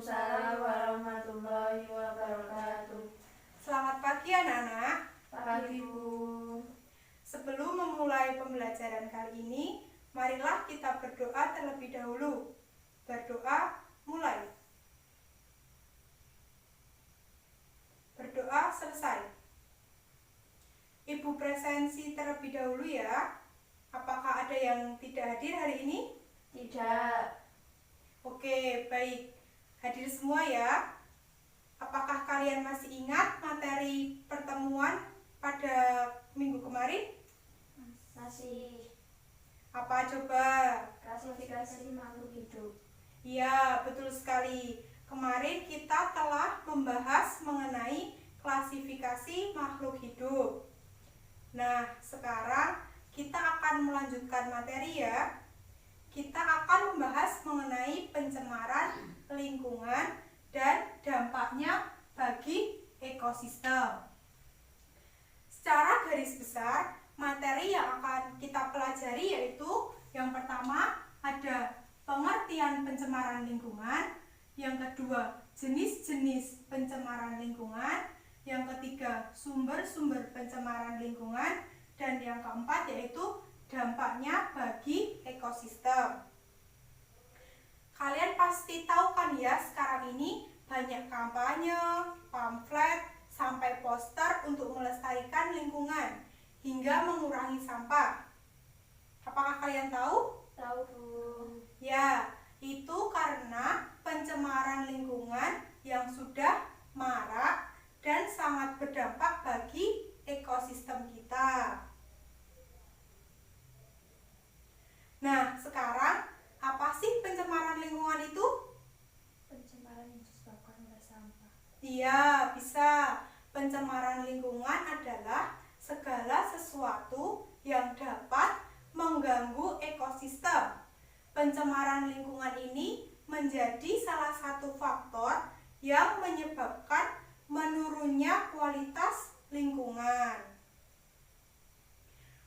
Waalaikumsalam warahmatullahi wabarakatuh. Selamat pagi anak-anak. Pagi Bu. Sebelum memulai pembelajaran kali ini, marilah kita berdoa terlebih dahulu. Berdoa mulai. Berdoa selesai. Ibu presensi terlebih dahulu ya. Apakah ada yang tidak hadir hari ini? Tidak. Oke, baik. Hadir semua ya. Apakah kalian masih ingat materi pertemuan pada minggu kemarin? Masih. Apa coba? Klasifikasi makhluk hidup. Ya, betul sekali. Kemarin kita telah membahas mengenai klasifikasi makhluk hidup. Nah, sekarang kita akan melanjutkan materi ya. Kita akan membahas mengenai pencemaran lingkungan dan dampaknya bagi ekosistem. Secara garis besar, materi yang akan kita pelajari yaitu yang pertama ada pengertian pencemaran lingkungan, yang kedua jenis-jenis pencemaran lingkungan, yang ketiga sumber-sumber pencemaran lingkungan, dan yang keempat yaitu dampaknya bagi ekosistem. Kalian pasti tahu kan ya, sekarang ini banyak kampanye, pamflet, sampai poster untuk melestarikan lingkungan hingga mengurangi sampah. Apakah kalian tahu? Tahu Bu. Ya, itu karena pencemaran lingkungan yang sudah marak dan sangat berdampak bagi ekosistem kita. Nah, sekarang apa sih pencemaran lingkungan itu? Pencemaran yang disebabkan oleh sampah. Iya, bisa. Pencemaran lingkungan adalah segala sesuatu yang dapat mengganggu ekosistem. Pencemaran lingkungan ini menjadi salah satu faktor yang menyebabkan menurunnya kualitas lingkungan.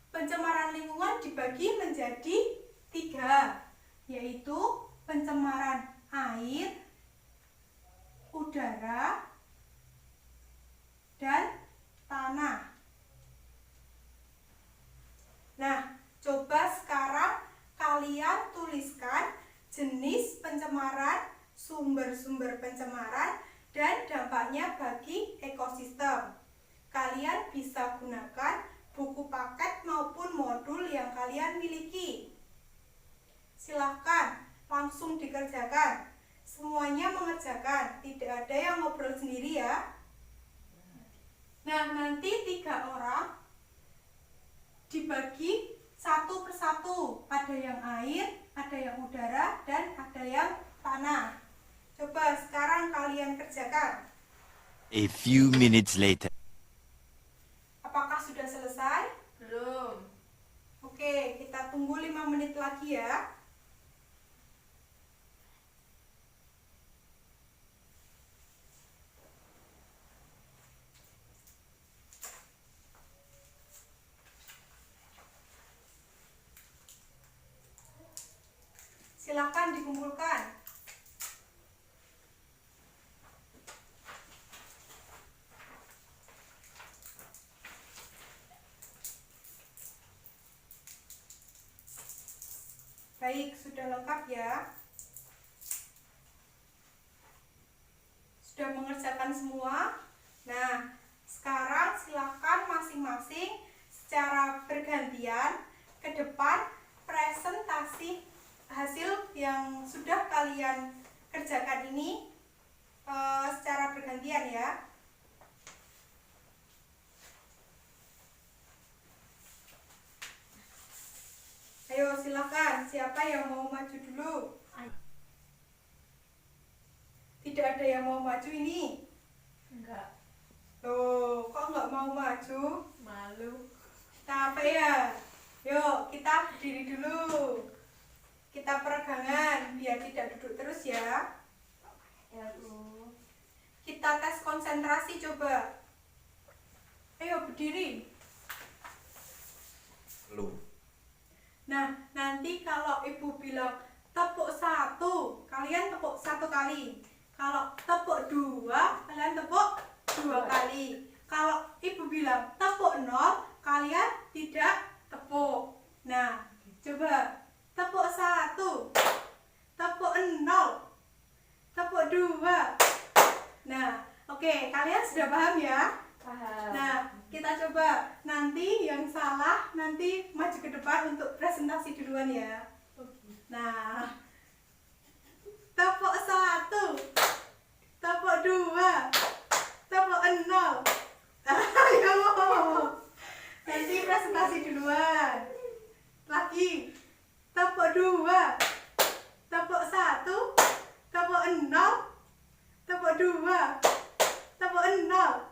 Pencemaran lingkungan dibagi menjadi 3, yaitu pencemaran air, udara, dan tanah. Nah, coba sekarang kalian tuliskan jenis pencemaran, sumber-sumber pencemaran, dan dampaknya bagi ekosistem. Kalian bisa gunakan buku paket maupun modul yang kalian miliki. Silahkan langsung dikerjakan. Semuanya mengerjakan, tidak ada yang ngobrol sendiri ya. Nah, nanti 3 orang dibagi satu persatu. Ada yang air, ada yang udara, dan ada yang tanah. Coba sekarang kalian kerjakan. A few minutes later. Apakah sudah selesai? Belum. Oke, kita tunggu 5 menit lagi ya. Silakan dikumpulkan. Baik, sudah lengkap ya. Sudah mengerjakan semua. Nah, sekarang silakan masing-masing secara bergantian ke depan presentasi hasil yang sudah kalian kerjakan ini secara bergantian ya. Ayo silakan, siapa yang mau maju dulu? Tidak ada yang mau maju ini? Enggak. Loh, kok nggak mau maju? Malu. Capek ya? Yuk, kita berdiri dulu. Kita peregangan, biar tidak duduk terus ya. Ya Bu. Kita tes konsentrasi coba. Ayo berdiri. Belum. Nah, nanti kalau ibu bilang tepuk 1, kalian tepuk 1 kali. Kalau tepuk 2, kalian tepuk 2 kali. Kalau ibu bilang tepuk 0, kalian tidak tepuk. Nah, coba tepuk 1, tepuk 0, tepuk 2. Nah, oke, kalian sudah paham ya? Paham. Nah, kita coba. Nanti yang salah nanti maju ke depan untuk presentasi duluan ya. Nah, tepuk 1, tepuk 2, tepuk 0. Ayo, nanti presentasi duluan. Lagi, tepuk 2, tepuk 1, tepuk 0, tepuk 2, tepuk 0.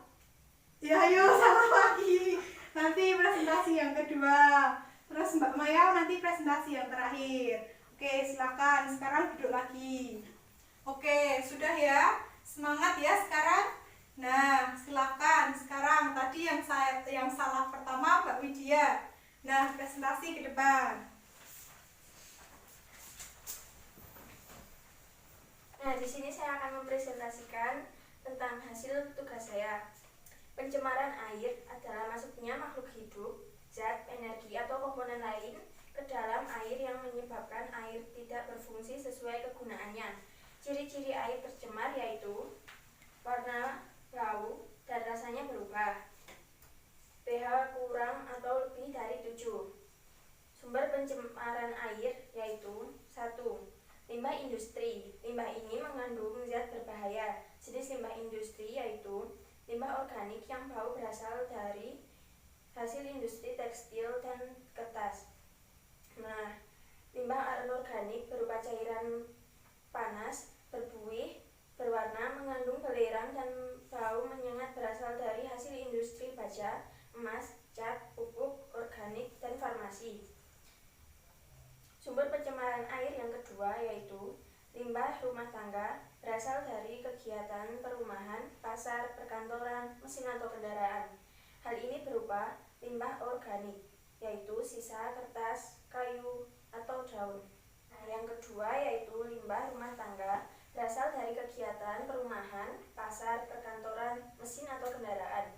Ya, ayo salah lagi. Nanti presentasi yang kedua. Terus Mbak Maya nanti presentasi yang terakhir. Oke, silakan. Sekarang duduk lagi. Oke, sudah ya. Semangat ya sekarang. Nah, silakan. Sekarang tadi yang salah pertama Mbak Widya. Nah, presentasi ke depan. Nah, di sini saya akan mempresentasikan tentang hasil tugas saya. Pencemaran air adalah masuknya makhluk hidup, zat, energi, atau komponen lain ke dalam air yang menyebabkan air tidak berfungsi sesuai kegunaannya. Ciri-ciri air tercemar yaitu warna, bau, dan rasanya berubah. pH kurang atau lebih dari 7. Sumber pencemaran air yaitu 1. Limbah industri. Limbah ini mengandung zat berbahaya. Jenis limbah industri yaitu limbah organik yang bau berasal dari hasil industri tekstil dan kertas. Nah, limbah anorganik berupa cairan panas, berbuih, berwarna, mengandung belerang dan bau menyengat berasal dari hasil industri baja, emas, cat, pupuk, organik, dan farmasi. Sumber pencemaran air yang kedua yaitu limbah rumah tangga, berasal dari kegiatan perumahan, pasar, perkantoran, mesin atau kendaraan. Hal ini berupa limbah organik, yaitu sisa kertas, kayu, atau daun. Nah, yang kedua yaitu limbah rumah tangga, berasal dari kegiatan perumahan, pasar, perkantoran, mesin atau kendaraan.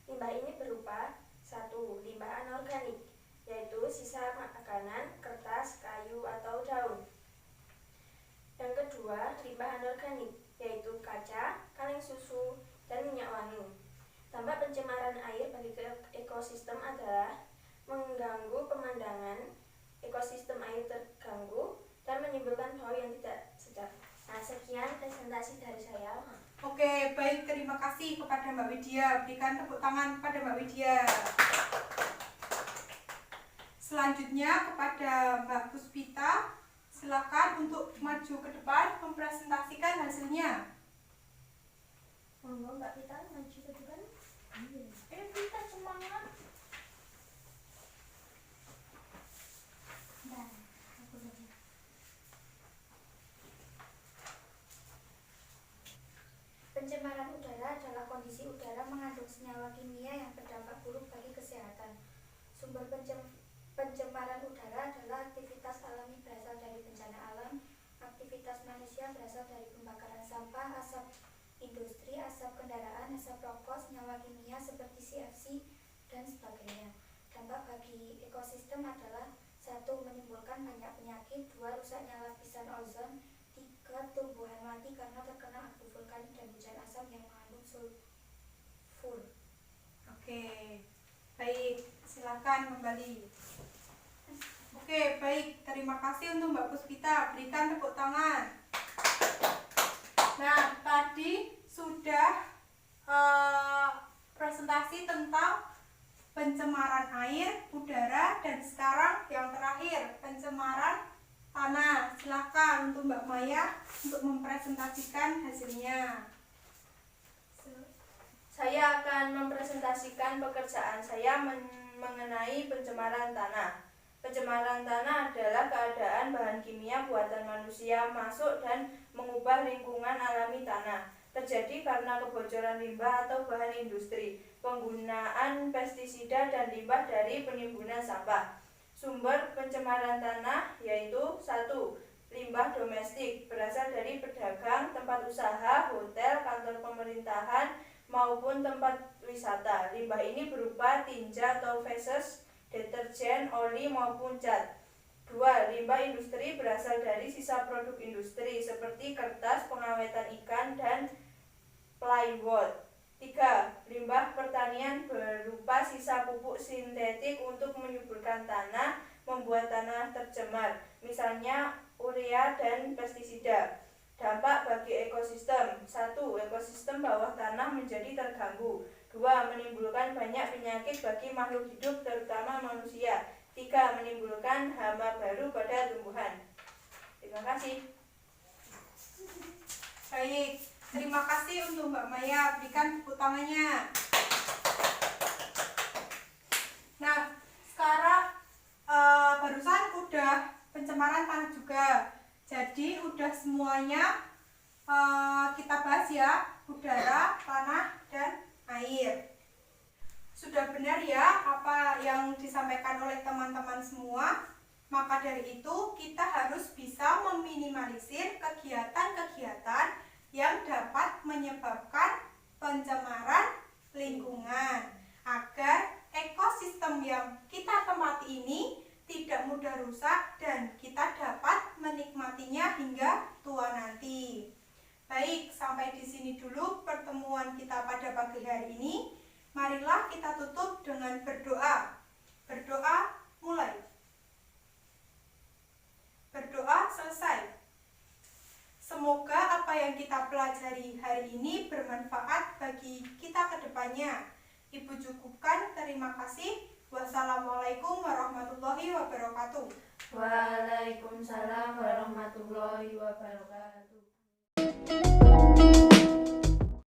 Limbah ini berupa 1. Limbah anorganik, yaitu sisa makanan, kertas, kayu, atau daun. Yang kedua, limbah anorganik, yaitu kaca, kaleng susu, dan minyak wangi. Dampak pencemaran air bagi ekosistem adalah mengganggu pemandangan, ekosistem air terganggu, dan menimbulkan bau yang tidak sedap. Nah, sekian presentasi dari saya. Oke, baik, terima kasih kepada Mbak Widya. Berikan tepuk tangan kepada Mbak Widya. Selanjutnya kepada Mbak Puspita. Silakan untuk maju ke depan mempresentasikan hasilnya. Monggo Mbak Pita maju ke depan. Pita semangat. Nah, aku saja. Pencemaran udara adalah kondisi udara mengandung senyawa kimia yang berdampak buruk bagi kesehatan. Sumber pencemaran udara adalah aktivitas alami berasal dari bencana alam, aktivitas manusia berasal dari pembakaran sampah, asap industri, asap kendaraan, asap rokok, senyawa kimia seperti CFC, dan sebagainya. Dampak bagi ekosistem adalah 1. Menimbulkan banyak penyakit, 2. Rusaknya lapisan ozon, 3. Tumbuhan mati karena terkena abu vulkanik dan hujan asam yang mengandung sulfur. Oke, baik, silakan kembali. Oke, baik, terima kasih untuk Mbak Puspita. Berikan tepuk tangan. Nah, tadi sudah presentasi tentang pencemaran air, udara, dan sekarang yang terakhir, pencemaran tanah. Silakan untuk Mbak Maya untuk mempresentasikan hasilnya. Saya akan mempresentasikan pekerjaan saya mengenai pencemaran tanah. Pencemaran tanah adalah keadaan bahan kimia buatan manusia masuk dan mengubah lingkungan alami tanah. Terjadi karena kebocoran limbah atau bahan industri, penggunaan pestisida dan limbah dari penimbunan sampah. Sumber pencemaran tanah yaitu 1. Limbah domestik berasal dari dagang, tempat usaha, hotel, kantor pemerintahan, maupun tempat wisata. Limbah ini berupa tinja atau feses, deterjen, oli, maupun cat. 2. Limbah industri berasal dari sisa produk industri seperti kertas, pengawetan ikan, dan plywood. 3. Limbah pertanian berupa sisa pupuk sintetik untuk menyuburkan tanah, membuat tanah tercemar, misalnya urea dan pestisida. Dampak bagi ekosistem. 1. Ekosistem bawah tanah menjadi terganggu. 2. Menimbulkan banyak penyakit bagi makhluk hidup terutama manusia. 3. Menimbulkan hama baru pada tumbuhan. Terima kasih. Baik, terima kasih untuk Mbak Maya. Berikan tepuk tangannya. Nah, sekarang barusan udah pencemaran tanah juga. Jadi udah semuanya kita bahas ya, udara, tanah, dan air. Sudah benar ya apa yang disampaikan oleh teman-teman semua? Maka dari itu kita harus bisa meminimalisir kegiatan-kegiatan yang dapat menyebabkan pencemaran lingkungan agar ekosistem yang kita tempati ini tidak mudah rusak dan kita dapat menikmatinya hingga tua nanti. Baik, sampai di sini dulu pertemuan kita pada pagi hari ini. Marilah kita tutup dengan berdoa. Berdoa mulai. Berdoa selesai. Semoga apa yang kita pelajari hari ini bermanfaat bagi kita ke depannya. Ibu cukupkan, terima kasih. Wassalamualaikum warahmatullahi wabarakatuh. Waalaikumsalam warahmatullahi wabarakatuh.